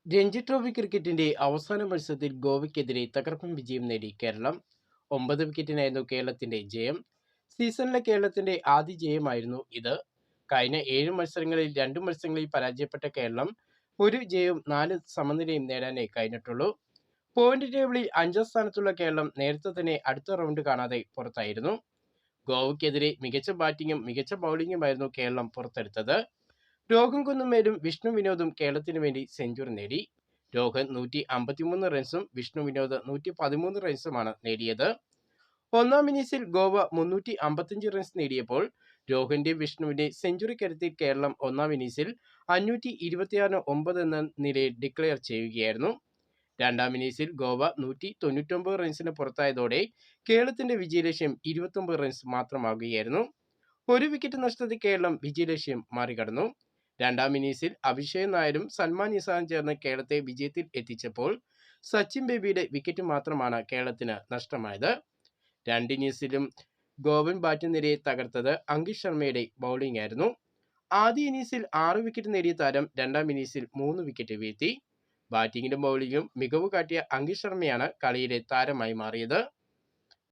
Ranji trophy ക്രിക്കറ്റിന്റെ അവസാന മത്സരത്തിൽ ഗോവയ്ക്കെതിരെ തകർപ്പൻ വിജയം നേടി കേരളം. 9 വിക്കറ്റിനായിരുന്നു കേരളത്തിന്റെ ജയം. സീസണിലെ കേരളത്തിന്റെ ആദ്യ ജയമായിരുന്നു ഇത്. കഴിഞ്ഞ 7 മത്സരങ്ങളിൽ 2 മത്സരങ്ങളിൽ പരാജയപ്പെട്ട കേരളം ഒരു ജയവും 4 സമനിലയും നേടാനേ കഴിഞ്ഞിട്ടുള്ളൂ. പോയിന്റ് ടേബിളിൽ 5ാം സ്ഥാനത്തുള്ള കേരളം നേരത്തെ തന്നെ അടുത്ത റൗണ്ട് കാണാതെ പുറത്തായിരുന്നു. ഗോവയ്ക്കെതിരെ മികച്ച ബാറ്റിംഗും മികച്ച ബൗളിംഗുമായിരുന്നു കേരളം പുറത്തെടുത്തത്. രോഹൻ കുന്നുമേലും വിഷ്ണു വിനോദും കേരളത്തിന് വേണ്ടി സെഞ്ചുറി നേടി. രോഹൻ 153 റൺസും വിഷ്ണു വിനോദ് 113 റൺസുമാണ് നേടിയത്. ഒന്നാം ഇന്നിംഗ്സിൽ ഗോവ 355 റൺസ് നേടിയപ്പോൾ രോഹന്റെ വിഷ്ണുവിന്റെ സെഞ്ചുറിക്കരുത്തിൽ കേരളം ഒന്നാം ഇന്നിംഗ്സിൽ 526-9 എന്ന നിലയിൽ ഡിക്ലെയർ ചെയ്യുകയായിരുന്നു. രണ്ടാം ഇന്നിംഗ്സിൽ ഗോവ 199 റൺസിന് പുറത്തായതോടെ കേരളത്തിന്റെ വിജയലക്ഷ്യം 29 റൺസ് മാത്രമാകുകയായിരുന്നു. ഒരു വിക്കറ്റ് നഷ്ടത്തിൽ കേരളം വിജയലക്ഷ്യം മറികടന്നു. രണ്ടാം ഇന്നിംഗ്സിൽ അഭിഷേക് നായരും സൽമാൻ നിസാറും ചേർന്ന് കേരളത്തെ വിജയത്തിൽ എത്തിച്ചപ്പോൾ സച്ചിൻ ബേബിയുടെ വിക്കറ്റ് മാത്രമാണ് കേരളത്തിന് നഷ്ടമായത്. രണ്ട് ഇന്നിംഗ്സിലും ഗോവൻ ബാറ്റിംഗ് നിരയെ തകർത്തത് അങ്കിത് ശർമ്മയുടെ ബൗളിംഗ് ആയിരുന്നു. ആദ്യ ഇന്നിംഗ്സിൽ 6 വിക്കറ്റ് നേടിയ താരം രണ്ടാം ഇന്നിംഗ്സിൽ 3 വിക്കറ്റ് വീഴ്ത്തി. ബാറ്റിംഗിലും ബൗളിംഗും മികവ് കാട്ടിയ അങ്കിത് ശർമ്മയാണ് കളിയിലെ താരമായി മാറിയത്.